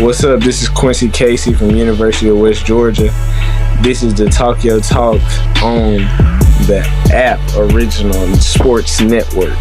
What's up? This is Quincy Casey from University of West Georgia. This is the Talk Your Talk on the Aboriginal Sports Network.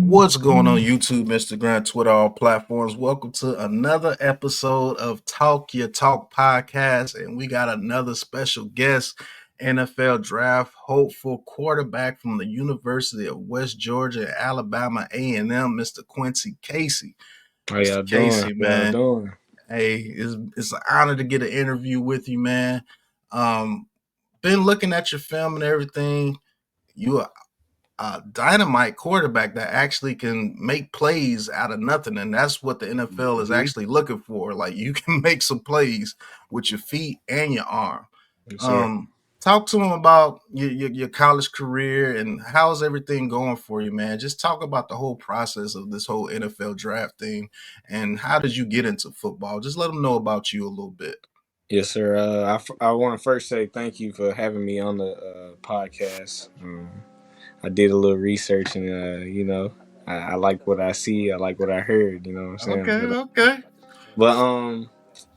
What's going on YouTube, Instagram, Twitter, all platforms? Welcome to another episode of Talk Your Talk podcast, and we got another special guest, NFL draft hopeful quarterback from the University of West Georgia, Alabama A&M, Mr. Quincy Casey. How y'all Mr. Casey, doing? man. Doing? Hey, it's an honor to get an interview with you, man. Been looking at your film and everything. You are a dynamite quarterback that actually can make plays out of nothing, and that's what the NFL is actually looking for. Like, you can make some plays with your feet and your arm. Yes, Talk to him about your college career and how's everything going for you, man. Just talk about the whole process of this whole NFL draft thing, and how did you get into football? Just let them know about you a little bit. Yes, sir. I want to first say thank you for having me on the podcast. I did a little research, and I like what I see. I like what I heard. You know what I'm saying? Okay.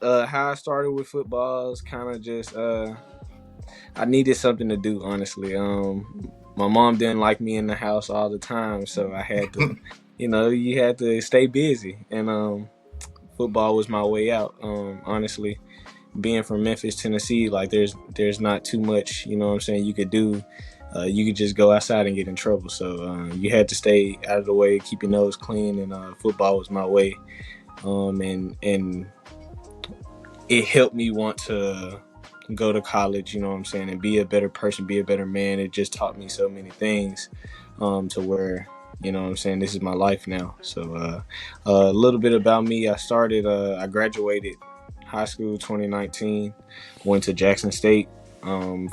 How I started with football is kind of just I needed something to do. Honestly, my mom didn't like me in the house all the time, so I had to, you had to stay busy, and football was my way out. Honestly, being from Memphis, Tennessee, like there's not too much, you know what I'm saying, you could do. You could just go outside and get in trouble. So you had to stay out of the way, keep your nose clean, and football was my way. And it helped me want to go to college, you know what I'm saying, and be a better person, be a better man. It just taught me so many things to where, you know what I'm saying, this is my life now. So a little bit about me. I graduated high school 2019, went to Jackson State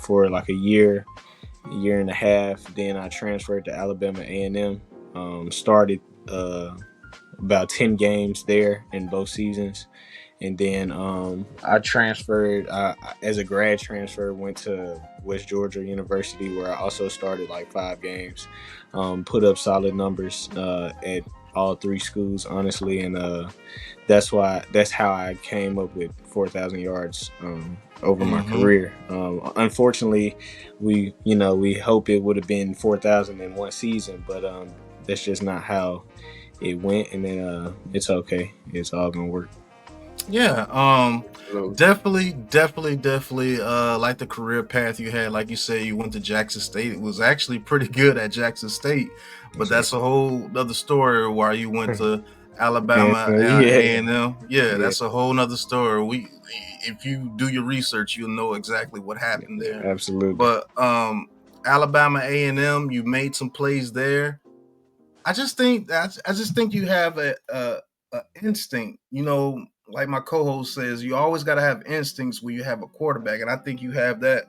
for like a year and a half. Then I transferred to Alabama A&M. Started about 10 games there in both seasons. And then I transferred as a grad transfer, went to West Georgia University, where I also started like 5 games, put up solid numbers at all 3 schools, honestly. And that's how I came up with 4,000 yards over my career. Unfortunately, we hope it would have been 4,000 in one season, but that's just not how it went. And then it's okay. It's all gonna work. Yeah, definitely like the career path you had. Like you said, you went to Jackson State. It was actually pretty good at Jackson State, but that's a whole other story. Why you went to Alabama A&M. Yeah, that's a whole nother story. If you do your research, you'll know exactly what happened there. Absolutely. But Alabama A&M, you made some plays there. I just think you have a instinct, like my co-host says, you always got to have instincts when you have a quarterback, and I think you have that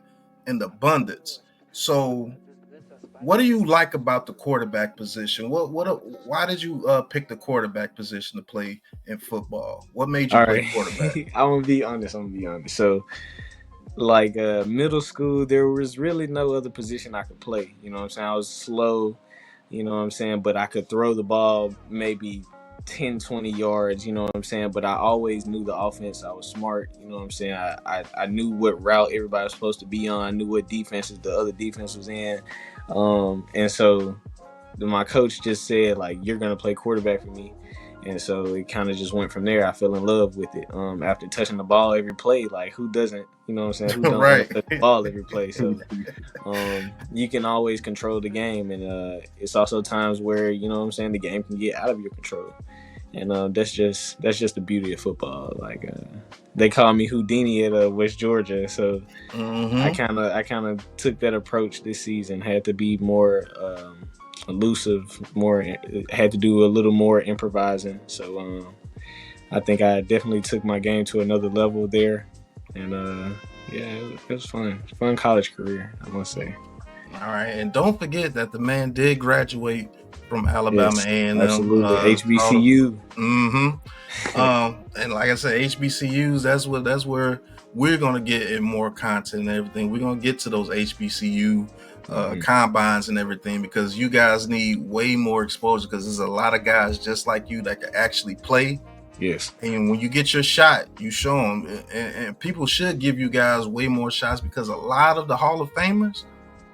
in abundance. So what do you like about the quarterback position? Why did you pick the quarterback position to play in football? What made you play quarterback? I'm gonna be honest. So like middle school, there was really no other position I could play. You know what I'm saying? I was slow, you know what I'm saying, but I could throw the ball maybe 10, 20 yards, you know what I'm saying? But I always knew the offense. I was smart, you know what I'm saying? I knew what route everybody was supposed to be on. I knew what defenses the other defense was in. And so my coach just said, like, you're going to play quarterback for me. And so it kind of just went from there. I fell in love with it. After touching the ball every play, like, who doesn't, you know what I'm saying? Who don't right. touch the ball every play? So you can always control the game. And it's also times where, you know what I'm saying, the game can get out of your control. And that's just the beauty of football. Like they call me Houdini at West Georgia, so I kind of took that approach this season. Had to be more elusive, had to do a little more improvising. So I think I definitely took my game to another level there, and yeah, it was fun college career, I must say. All right, and don't forget that the man did graduate from Alabama Yes, A&M. absolutely. HBCU. And like I said, HBCUs. That's where we're gonna get in more content and everything. We're gonna get to those HBCU combines and everything because you guys need way more exposure because there's a lot of guys just like you that can actually play. Yes. And when you get your shot, you show them, and people should give you guys way more shots because a lot of the Hall of Famers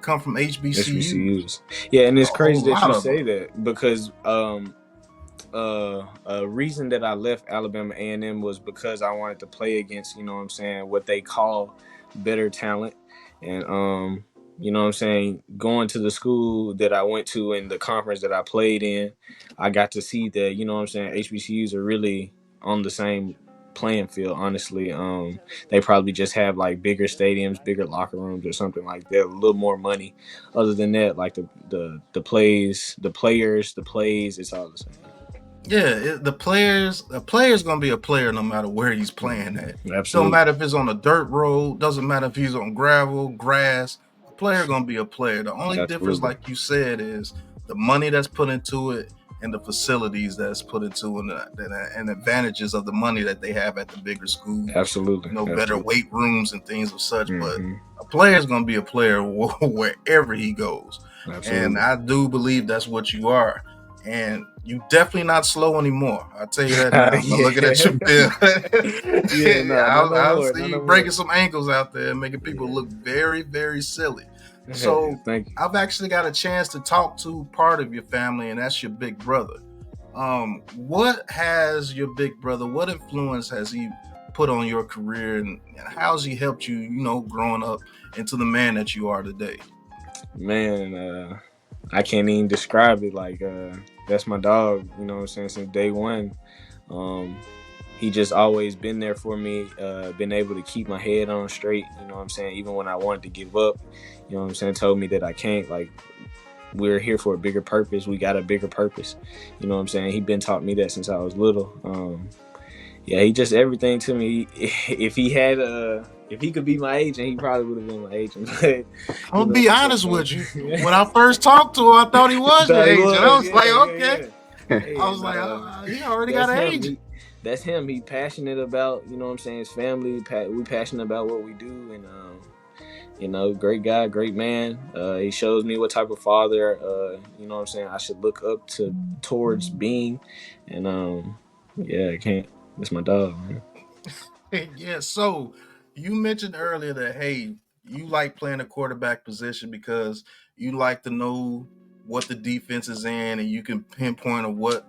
come from HBCUs. Yeah, and it's A whole crazy that lot you of say them. that because a reason that I left Alabama A&M was because I wanted to play against, you know what I'm saying, what they call better talent. And you know what I'm saying, going to the school that I went to and the conference that I played in, I got to see that, you know what I'm saying, HBCUs are really on the same playing field, honestly. They probably just have like bigger stadiums, bigger locker rooms or something like that, a little more money. Other than that, like the plays, it's all the same. Yeah, the player's gonna be a player no matter where he's playing at. Don't Absolutely. matter if it's on a dirt road. Doesn't matter if he's on gravel, grass. A player gonna be a player. The only difference, Absolutely. like you said, is the money that's put into it and the facilities that's put into it and advantages of the money that they have at the bigger schools. Absolutely. Better Absolutely. weight rooms and things of such. But Mm-hmm. a player's gonna be a player wherever he goes, and Absolutely. I do believe that's what you are. And you definitely not slow anymore. I'll tell you that now. By looking at your film, Yeah, no, not no I'll more. see Not you no more. breaking some ankles out there and making people Yeah. look very, very silly. So Thank you. I've actually got a chance to talk to part of your family, and that's your big brother. What has your big brother? What influence has he put on your career, and how's he helped you? Growing up into the man that you are today. Man, I can't even describe it. Like, that's my dog, you know what I'm saying, since day one. Um, he just always been there for me, been able to keep my head on straight, you know what I'm saying, even when I wanted to give up, you know what I'm saying, told me that I can't, like, we're here for a bigger purpose. We got a bigger purpose. You know what I'm saying? He been taught me that since I was little. Yeah, he just everything to me. If he could be my agent, he probably would have been my agent. But I'm you gonna know be what I'm honest with you. saying? When I first talked to him, I thought he was your Thought he agent. I was, was like, okay. yeah. Hey, I was and like, he already that's got an him. agent. That's him. He passionate about, you know what I'm saying, his family. We passionate about what we do, and great guy, great man. He shows me what type of father, you know what I'm saying, I should look up to towards being, and yeah, I can't. It's my dog, man. Yeah. So you mentioned earlier that you like playing the quarterback position because you like to know what the defense is in, and you can pinpoint of what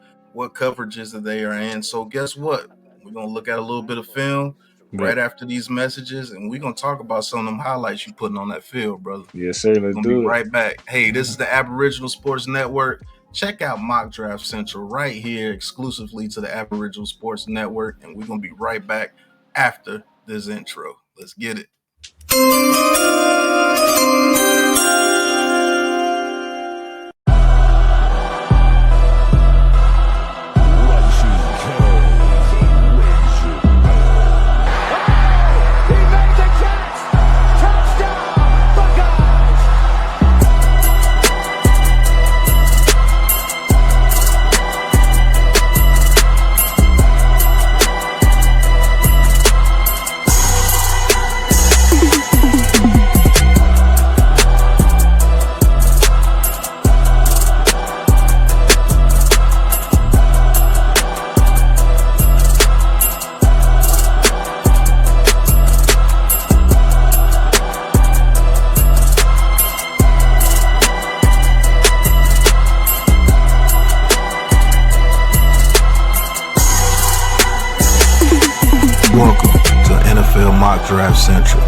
coverages that they are in. So guess what? We're gonna look at a little bit of film right But after these messages, and we're gonna talk about some of them highlights you putting on that field, brother. yes, sir. We're Let's gonna be do it. right back. Hey, this is the Aboriginal Sports Network. Check out Mock Draft Central right here exclusively to the Aboriginal Sports Network, and we're gonna be right back after this intro. Let's get it. Welcome to NFL Mock Draft Central.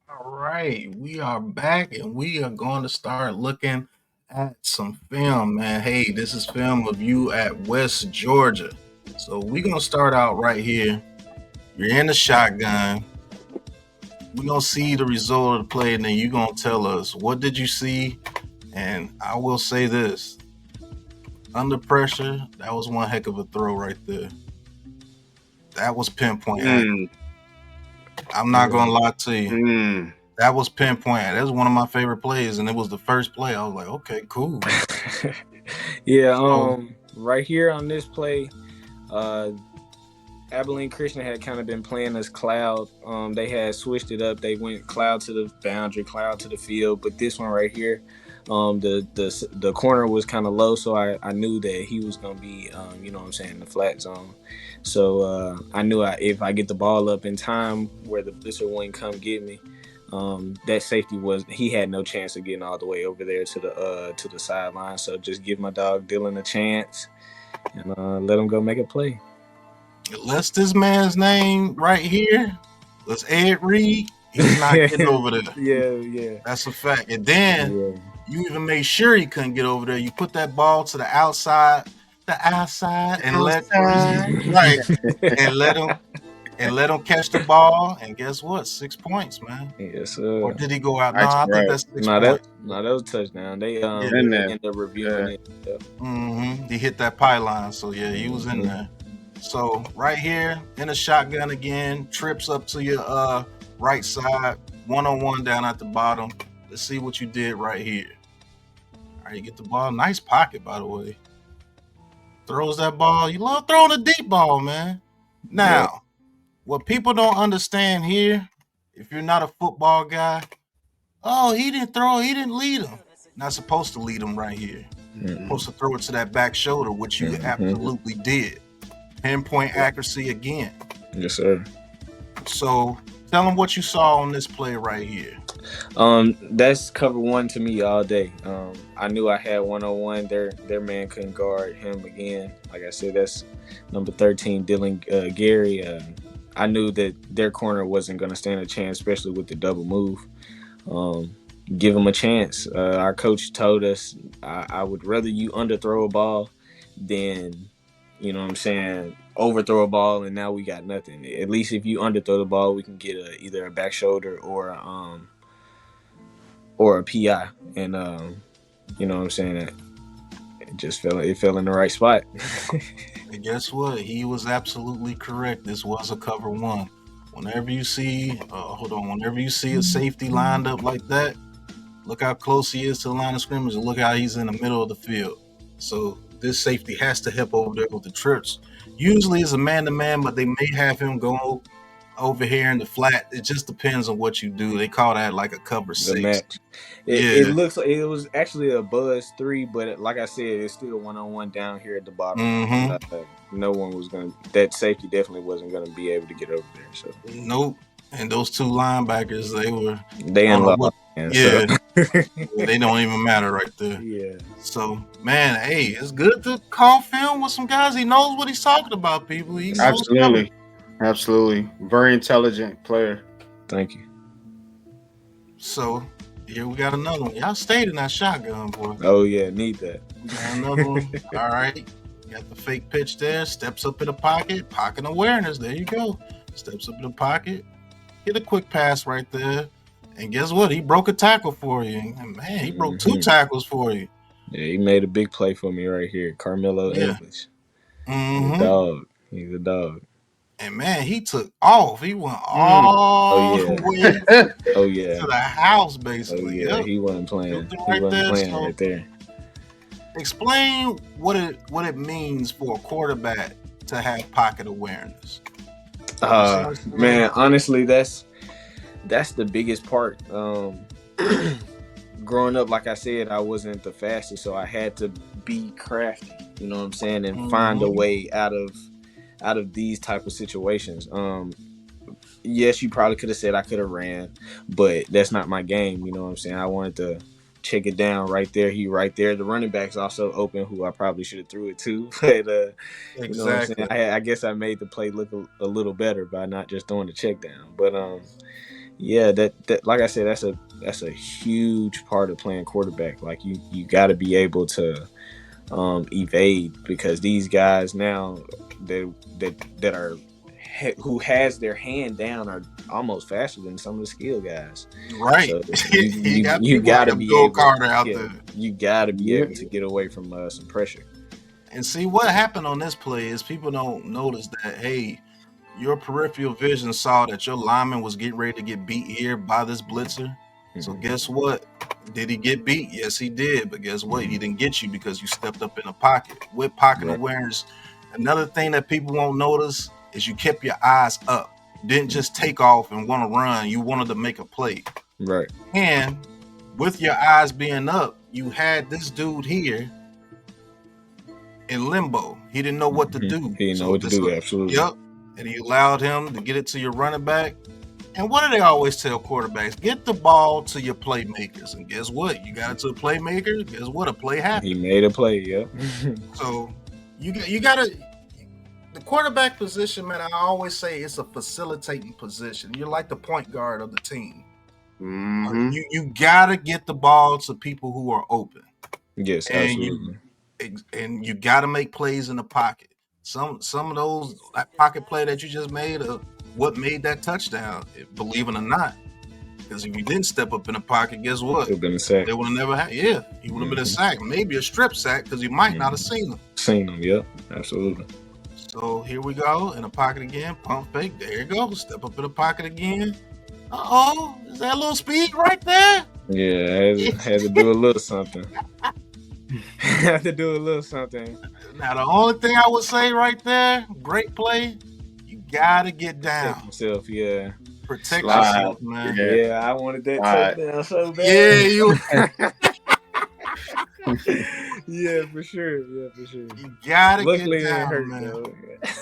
All right, we are back and we are going to start looking at some film, man. Hey, this is film of you at West Georgia. So we're going to start out right here. You're in the shotgun. We're going to see the result of the play, and then you're going to tell us what did you see. And I will say this. under pressure. That was one heck of a throw right there. That was pinpoint accuracy. I'm not gonna lie to you. That was pinpoint. That was one of my favorite plays, and it was the first play. I was like, okay, cool. Yeah, right here on this play, Abilene Christian had kind of been playing as cloud. They had switched it up. They went cloud to the boundary, cloud to the field. But this one right here, the corner was kind of low, so I knew that he was gonna be, you know what I'm saying, in the flat zone. So I knew if I get the ball up in time where the blitzer wouldn't come get me, that safety he had no chance of getting all the way over there to the sideline. So just give my dog Dylan a chance and let him go make a play. Unless this man's name right here was Ed Reed, he's not getting over there. Yeah. That's a fact. And then you even made sure he couldn't get over there. You put that ball to the outside, and let him catch the ball. And guess what? 6 points, man. Yes, sir. Or did he go out? No, I think that's 6 points. That was a touchdown. They ended up reviewing it. He hit that pylon, so yeah, he was in there. So right here in a shotgun again, trips up to your right side, 1-on-1 down at the bottom. Let's see what you did right here. All right, you get the ball. Nice pocket, by the way. Throws that ball. You love throwing a deep ball, man. Now, what people don't understand here, if you're not a football guy, he didn't throw, he didn't lead him. Not supposed to lead him right here. Supposed to throw it to that back shoulder, which you absolutely did. Pinpoint accuracy again. Yes, sir. So tell them what you saw on this play right here. That's cover one to me all day. I knew I had 101. Their man couldn't guard him again. Like I said, that's number 13, Dylan Gary. I knew that their corner wasn't going to stand a chance, especially with the double move. Give him a chance. Our coach told us I would rather you underthrow a ball than, you know what I'm saying, overthrow a ball and now we got nothing. At least if you underthrow the ball, we can get either a back shoulder or a PI. And you know what I'm saying, it fell in the right spot. And guess what? He was absolutely correct. This was a cover one. Whenever you see a safety lined up like that, look how close he is to the line of scrimmage and look how he's in the middle of the field. So this safety has to help over there with the trips. Usually it's a man-to-man, but they may have him go over here in the flat. It just depends on what you do. They call that like a cover six. Match. It looks like it was actually a buzz 3, but like I said, it's still 1-on-1 down here at the bottom. No one was that safety definitely wasn't gonna be able to get over there. So nope. And those two linebackers, they unlocked. Yeah, they don't even matter right there. Yeah. So, man, hey, it's good to call film with some guys. He knows what he's talking about, people. He knows Absolutely. Very intelligent player. Thank you. So, here we got another one. Y'all stayed in that shotgun, boy. Oh, yeah, need that. Got another one. All right. Got the fake pitch there. Steps up in the pocket. Pocket awareness. There you go. Steps up in the pocket. Get a quick pass right there. And guess what? He broke a tackle for you. And man, he broke 2 tackles for you. Yeah, he made a big play for me right here. Carmelo English. He's a dog. And man, he took off. He went all the way to the house, basically. Oh, yeah, he wasn't playing. Right there. Explain what it means for a quarterback to have pocket awareness. Man, honestly, that's the biggest part. Growing up, like I said, I wasn't the fastest, so I had to be crafty, you know what I'm saying, and find a way out of these type of situations. Yes, you probably could have said I could have ran, but that's not my game, you know what I'm saying. I wanted to check it down right there. He right there. The running back's also open, who I probably should have threw it to, but exactly. You know what I'm saying? I guess I made the play look a little better by not just throwing the check down. But yeah, that like I said, that's a huge part of playing quarterback. Like you got to be able to evade, because these guys now that are who has their hand down are almost faster than some of the skill guys. Right. So you got to be able. You got to be able to get away from some pressure. And see what happened on this play is people don't notice that, hey, your peripheral vision saw that your lineman was getting ready to get beat here by this blitzer. So guess what? Did he get beat? Yes, he did. But guess what? He didn't get you because you stepped up in a pocket. With pocket awareness, another thing that people won't notice is you kept your eyes up. You didn't just take off and want to run. You wanted to make a play. Right. And with your eyes being up, you had this dude here in limbo. He didn't know what to do. He didn't know what to do, absolutely. Yep. And he allowed him to get it to your running back. And what do they always tell quarterbacks? Get the ball to your playmakers. And guess what? You got it to a playmaker. Guess what? A play happened. He made a play, yeah. So you got to the quarterback position, man. I always say it's a facilitating position. You're like the point guard of the team. Mm-hmm. You got to get the ball to people who are open. Yes, absolutely. And you got to make plays in the pocket. Some of those pocket play that you just made are what made that touchdown, believe it or not. Because if you didn't step up in the pocket, guess what? It would have been a sack. They would have never had. Yeah, he would have been a sack, maybe a strip sack, because you might not have seen him. Seen him, yep, absolutely. So here we go in the pocket again. Pump fake. There you go. Step up in the pocket again. Is that a little speed right there? Yeah, I had to do a little something. Had to do a little something. Now the only thing I would say right there, great play. You gotta get down. Protect yourself, yeah. Protect yourself, man. Yeah, I wanted that touchdown so bad. Yeah, you. Yeah, for sure. Yeah, for sure. You gotta Luckily, get down, it hurt, man. though.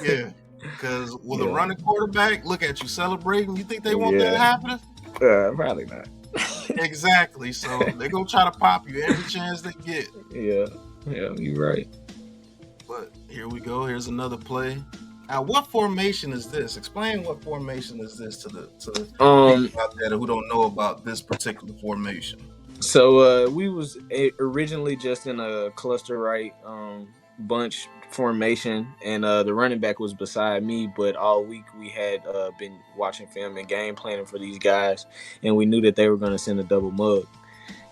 Yeah, because with a running quarterback, look at you celebrating. You think they want that to happen? Probably not. Exactly. So they're gonna try to pop you every chance they get. Yeah, you're right. But here we go. Here's another play. Now, what formation is this? Explain what formation is this to people out there who don't know about this particular formation. So we was originally just in a cluster right bunch formation, and the running back was beside me. But all week we had been watching film and game planning for these guys, and we knew that they were going to send a double mug,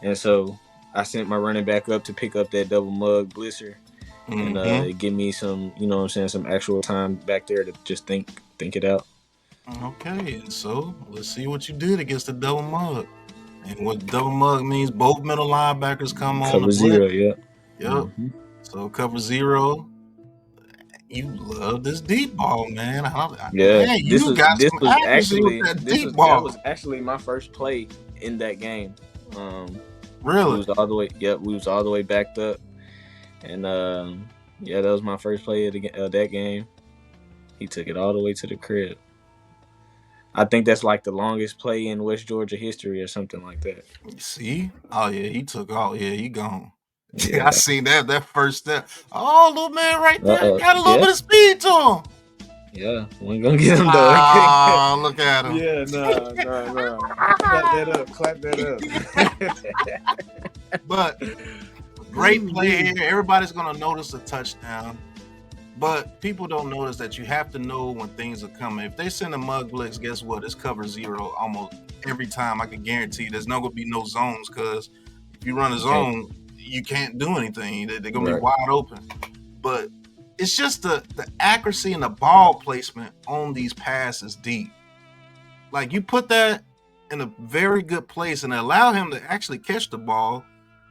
and so I sent my running back up to pick up that double mug blitzer. And give me some, some actual time back there to just think it out. Okay, and so let's see what you did against the double mug. And what double mug means, both middle linebackers come on cover zero, yeah. Yep. Mm-hmm. So cover zero. You love this deep ball, man. Man, this was actually my first play in that game. Really? We was all the way backed up. And that was my first play of that game. He took it all the way to the crib. I think that's like the longest play in West Georgia history or something like that. See? Oh yeah, he took all. Yeah, he gone. Yeah. I seen that first step. Oh, little man right there got a little bit of speed to him. Yeah, we ain't gonna get him though. Oh, look at him. Yeah, no. Clap that up. But great play here. Everybody's gonna notice a touchdown. But people don't notice that you have to know when things are coming. If they send a mug blitz, guess what? It's cover zero almost every time. I can guarantee there's not gonna be no zones, because if you run a zone, you can't do anything. They're gonna be wide open. But it's just the accuracy and the ball placement on these passes deep. Like, you put that in a very good place and allow him to actually catch the ball,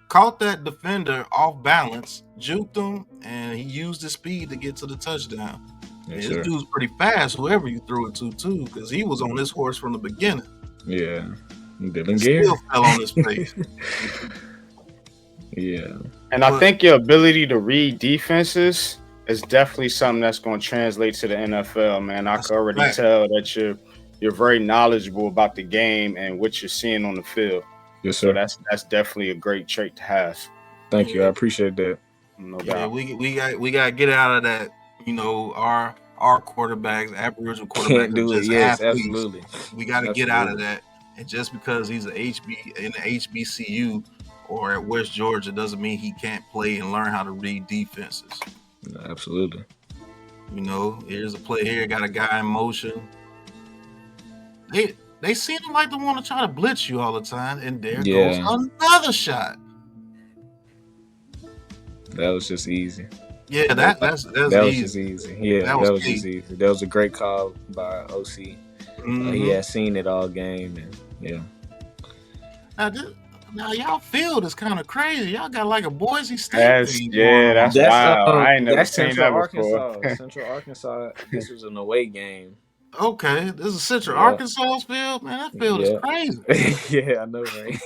caught that defender off balance, juked him, and he used his speed to get to the touchdown. Yes, this dude's pretty fast, whoever you threw it to, too, because he was on this horse from the beginning. Yeah. Still fell on his face. Yeah. And I think your ability to read defenses is definitely something that's going to translate to the NFL, man. I can already tell that you're very knowledgeable about the game and what you're seeing on the field. Yes, sir. So that's definitely a great trait to have. Thank you. I appreciate that. No doubt. We got to get out of that. Our quarterbacks, Aboriginal quarterbacks, can't do it. Yes, athletes. Absolutely. We got to get out of that. And just because he's in the HBCU or at West Georgia doesn't mean he can't play and learn how to read defenses. No, absolutely. Here's a play here. Got a guy in motion. They seem like they want to try to blitz you all the time, and there goes another shot. That was just easy. Yeah, That, that's that was easy. just easy. Yeah, That was that was just key. easy. That was a great call by OC. He Mm-hmm. had seen it all game, and yeah. Now, now y'all field is kind of crazy. Y'all got like a Boise State That's thing going yeah, on. that's wild. I ain't never That's seen Central that before. Arkansas. Central Arkansas. This was an away game. Okay, this is Central Yeah, Arkansas field. Man, that field is yeah, crazy. yeah. I know, right?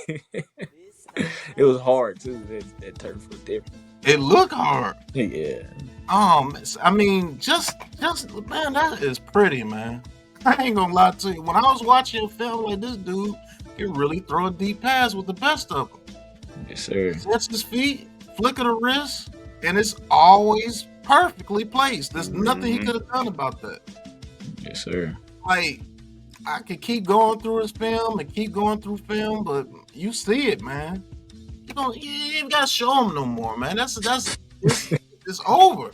It was hard too. That turf was different. It look hard. Yeah. I mean, just man, that is pretty, man. I ain't gonna lie to you. When I was watching a film like this dude, can really throw a deep pass with the best of them. Yes, sir. Sets his feet, flick of the wrist, and it's always perfectly placed. There's nothing he could have done about that. Yes, sir. Like, I could keep going through his film and keep going through film, but you see it, man. You ain't gotta show him no more, man. It's over.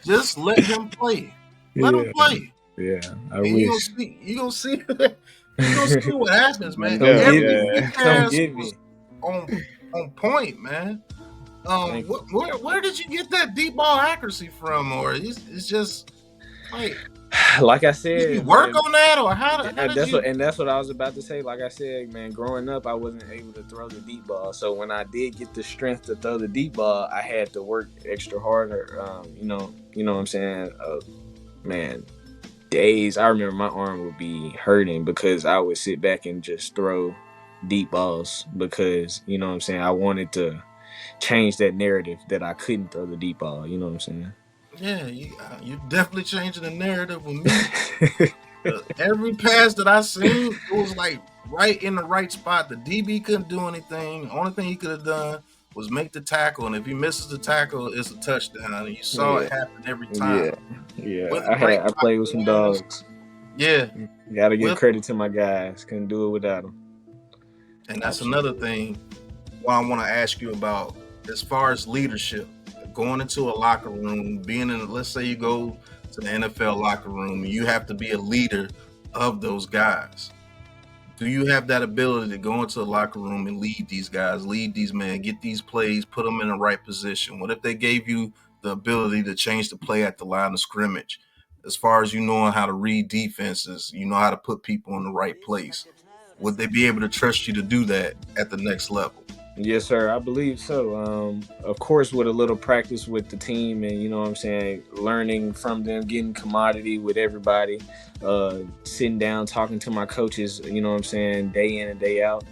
Just let him play. Let him play. Yeah, I and wish. You gonna see what happens, man. Come Every get me. Come get me. on point, man. Where did you get that deep ball accuracy from, or it's just like I said, did you work on that, or how that's what I was about to say. Like I said, man, growing up, I wasn't able to throw the deep ball. So when I did get the strength to throw the deep ball, I had to work extra harder. You know what I'm saying? Man, days I remember my arm would be hurting because I would sit back and just throw deep balls because you know what I'm saying. I wanted to change that narrative that I couldn't throw the deep ball. You know what I'm saying? Yeah, you definitely changing the narrative with me. Every pass that I seen, it was like right in the right spot. The DB couldn't do anything. The only thing he could have done was make the tackle, and if he misses the tackle, it's a touchdown. And you saw it happen every time. Yeah. I played with some dogs. Yeah, gotta give credit to my guys. Couldn't do it without them. And that's another thing. What I want to ask you about as far as leadership. Going into a locker room, being in, let's say you go to the NFL locker room, you have to be a leader of those guys. Do you have that ability to go into a locker room and lead these guys, lead these men, get these plays, put them in the right position? What if they gave you the ability to change the play at the line of scrimmage? As far as you knowing how to read defenses, you know how to put people in the right place. Would they be able to trust you to do that at the next level? Yes, sir. I believe so. Of course, with a little practice with the team and, you know what I'm saying, learning from them, getting commodity with everybody, sitting down, talking to my coaches, you know what I'm saying, day in and day out.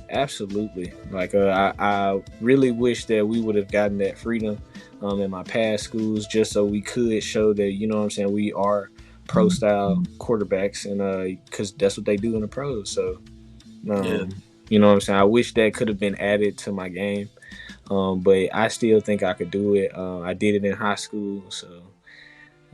Absolutely. Like, I really wish that we would have gotten that freedom in my past schools just so we could show that, you know what I'm saying, we are pro-style quarterbacks and because that's what they do in the pros. So, you know what I'm saying? I wish that could have been added to my game, but I still think I could do it. I did it in high school, so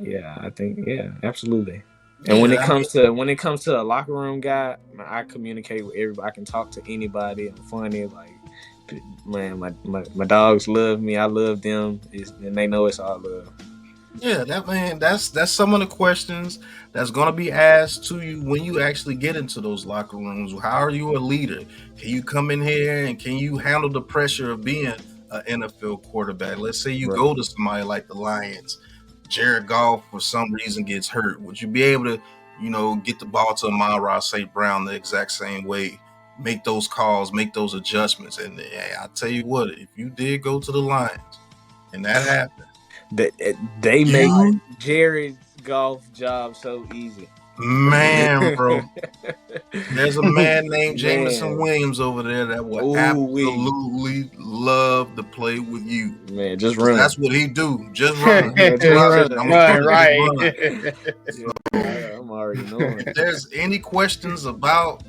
yeah, I think absolutely. And when it comes to a locker room guy, I communicate with everybody. I can talk to anybody. I'm funny, like man, my dogs love me. I love them, and they know it's all love. Yeah, that's some of the questions that's going to be asked to you when you actually get into those locker rooms. How are you a leader? Can you come in here and can you handle the pressure of being an NFL quarterback? Let's say you go to somebody like the Lions, Jared Goff for some reason gets hurt. Would you be able to, get the ball to Amon-Ra St. Brown the exact same way? Make those calls, make those adjustments. And I tell you what, if you did go to the Lions and that happened, they make Jared Goff's job so easy. Man, bro. There's a man named Jameson Williams over there that will absolutely love to play with you. Man, just run. That's what he do. Just run. Right. I'm already knowing. If there's any questions about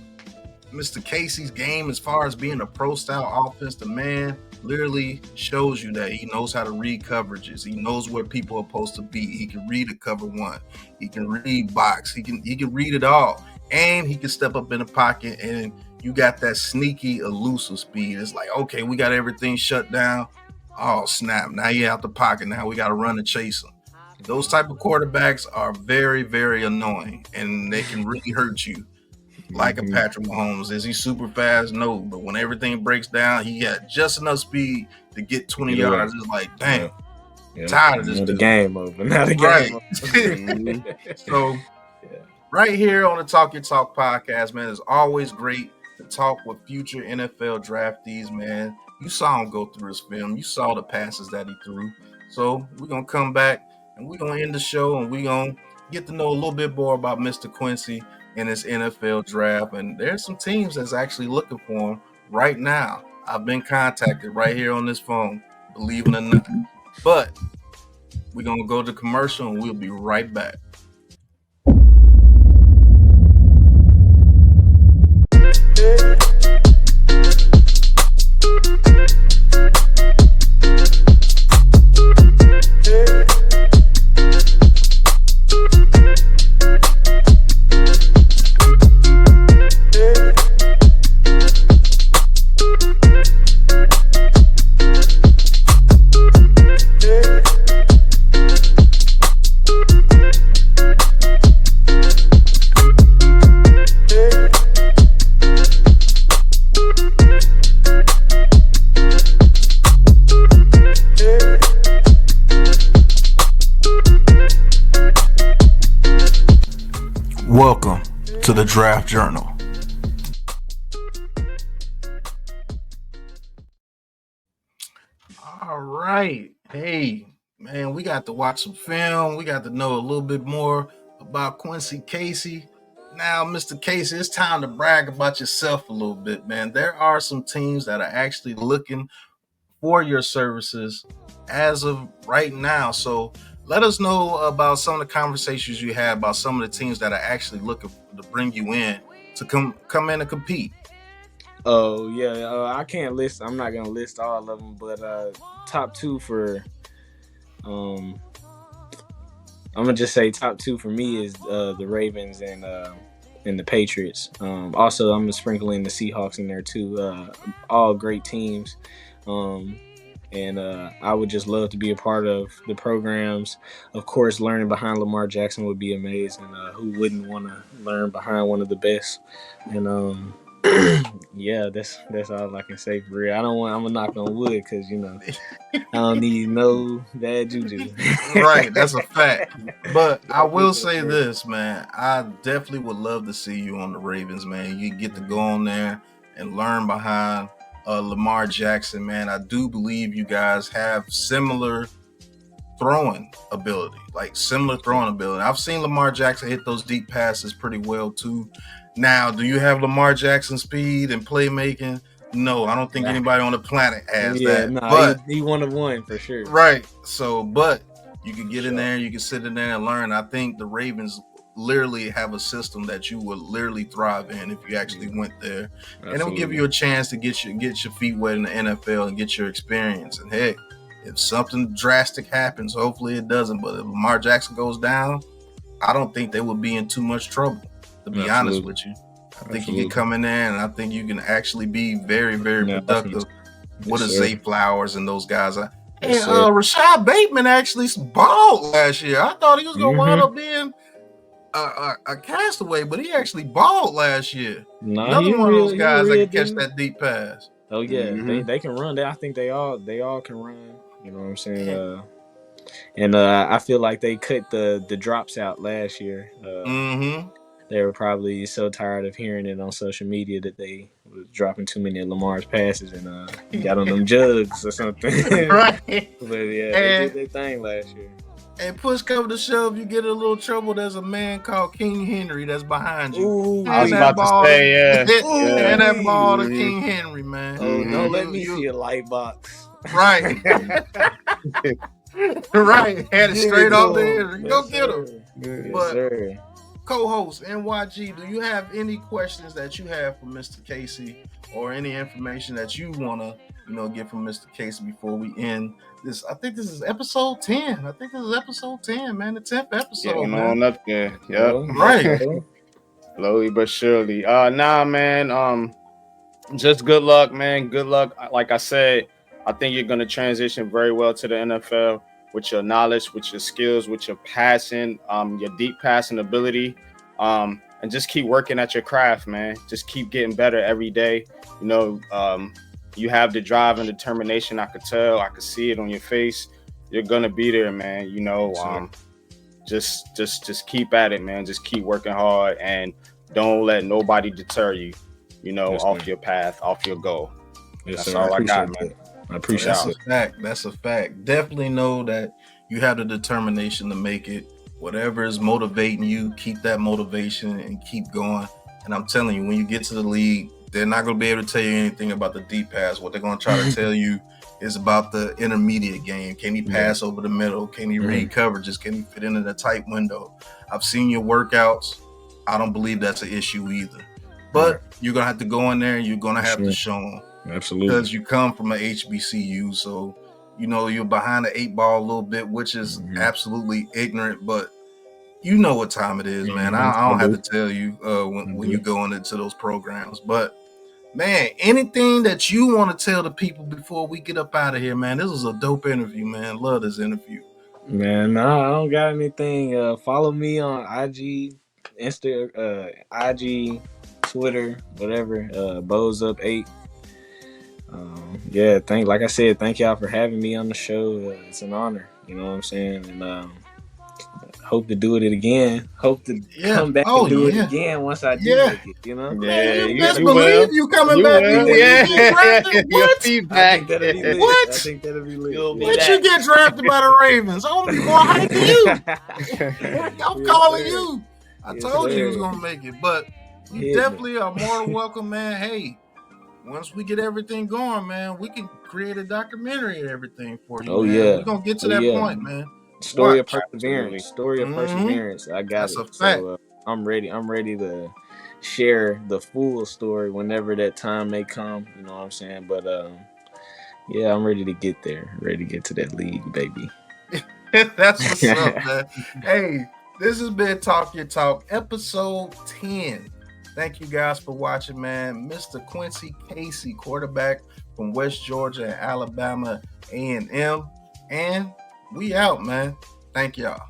Mr. Casey's game as far as being a pro-style offensive man, literally shows you that he knows how to read coverages. He knows where people are supposed to be. He can read a cover one. He can read box. He can read it all. And he can step up in the pocket and you got that sneaky, elusive speed. It's like, okay, we got everything shut down. Oh, snap. Now you're out the pocket. Now we got to run and chase him. Those type of quarterbacks are very, very annoying and they can really hurt you. Like a Patrick Mahomes. Is he super fast? No. But when everything breaks down, he got just enough speed to get 20 yards. It's like, damn. Yeah. Tired of this Now the dude. game over. Now the Right. game over. So right here on the Talk Your Talk podcast, man, it's always great to talk with future NFL draftees, man. You saw him go through his film. You saw the passes that he threw. So we're going to come back and we're going to end the show and we're going to get to know a little bit more about Mr. Quincy and his NFL draft. And there's some teams that's actually looking for him right now. I've been contacted right here on this phone, believe it or not. But we're going to go to commercial and we'll be right back. Welcome to the Draft Journal. All right. Hey, man, we got to watch some film. We got to know a little bit more about Quincy Casey. Now, Mr. Casey, it's time to brag about yourself a little bit, man. There are some teams that are actually looking for your services as of right now. So let us know about some of the conversations you had about some of the teams that are actually looking to bring you in to come in and compete. Oh yeah, I can't list. I'm not gonna list all of them, but top two for, I'm gonna just say top two for me is the Ravens and the Patriots. Also, I'm gonna sprinkle in the Seahawks in there too. All great teams, and I would just love to be a part of the programs. Of course, learning behind Lamar Jackson would be amazing. Who wouldn't want to learn behind one of the best? And yeah, that's all I can say for real. I'm gonna knock on wood because I don't need no bad juju. Right, that's a fact. But I will say this, man. I definitely would love to see you on the Ravens, man. You get to go on there and learn behind Lamar Jackson, man. I do believe you guys have similar throwing ability. I've seen Lamar Jackson hit those deep passes pretty well too. Now, do you have Lamar Jackson speed and playmaking? No, I don't think anybody on the planet has that. No, but he one of one for sure. Right. So, but you can get in there, you can sit in there and learn. I think the Ravens literally have a system that you would literally thrive in if you actually went there. Absolutely. And it will give you a chance to get your feet wet in the NFL and get your experience. And heck, if something drastic happens, hopefully it doesn't, but if Lamar Jackson goes down, I don't think they will be in too much trouble, to be honest with you. I think you can come in there and I think you can actually be very, very productive with a Zay Flowers and those guys. Rashad Bateman actually balled last year. I thought he was going to wind up being a castaway, but he actually balled last year. Another one of those guys that can catch that deep pass. Oh yeah, they can run. I think they all can run. You know what I'm saying? And I feel like they cut the drops out last year. They were probably so tired of hearing it on social media that they was dropping too many of Lamar's passes and got on them jugs or something. Right. But yeah, they did their thing last year. And push come to shove, you get in a little trouble. There's a man called King Henry that's behind you. Ooh, I was about to say, and that ball to King Henry, man. Oh, don't let me see a light box. Right. Right. Had it straight off there. Go get him. Yes, but sir. Co-host NYG, do you have any questions that you have for Mr. Casey or any information that you want to, get from Mr. Casey before we end this? I think this is episode 10. Man. The 10th episode, man. On up there. Yep. Right. Slowly but surely. Man. Just good luck, man. Good luck. Like I said, I think you're going to transition very well to the NFL with your knowledge, with your skills, with your passing, your deep passing ability, and just keep working at your craft, man. Just keep getting better every day. You have the drive and determination. I could tell. I could see it on your face. you're gonna be there, man. You know, just keep at it, man. Just keep working hard and don't let nobody deter you, you know, off your path, off your goal. That's all I got, man. I appreciate That's a fact. That's a fact. Definitely know that you have the determination to make it. Whatever is motivating you, keep that motivation and keep going. And I'm telling you, when you get to the league, they're not going to be able to tell you anything about the deep pass. What they're going to try to tell you is about the intermediate game. Can he pass over the middle? Can he read coverages? Can he fit into the tight window? I've seen your workouts. I don't believe that's an issue either. But you're going to have to go in there and you're going to have to show them. Absolutely. Because you come from an HBCU. So, you know, you're behind the 8 ball a little bit, which is absolutely ignorant. But you know what time it is, man. I don't have to tell you when you go into those programs. But, man, anything that you want to tell the people before we get up out of here, man? This was a dope interview, man. Love this interview. Man, no, I don't got anything. Follow me on IG, IG, Twitter, whatever. Bows up8. Like I said, thank y'all for having me on the show. It's an honor, you know what I'm saying? And hope to do it again. Hope to come back and do it again once I do make it, you know? Man, you best believe you coming back. You get drafted. What? I think that'll be lit. What? I think that'll be lit. Once you get drafted by the Ravens, I'm gonna be more hyped than you. I'm calling you. I told you he was gonna make it, but you definitely are more than welcome, man. Hey, once we get everything going, man, we can create a documentary and everything for you. We're gonna get to that point, man. Story of perseverance. I got it. So I'm ready to share the full story whenever that time may come. You know what I'm saying? But I'm ready to get there. Ready to get to that league, baby. That's what's up, man. Hey, this has been Talk Your Talk, episode 10. Thank you guys for watching, man. Mr. Quincy Casey, quarterback from West Georgia and Alabama A&M. And we out, man. Thank y'all.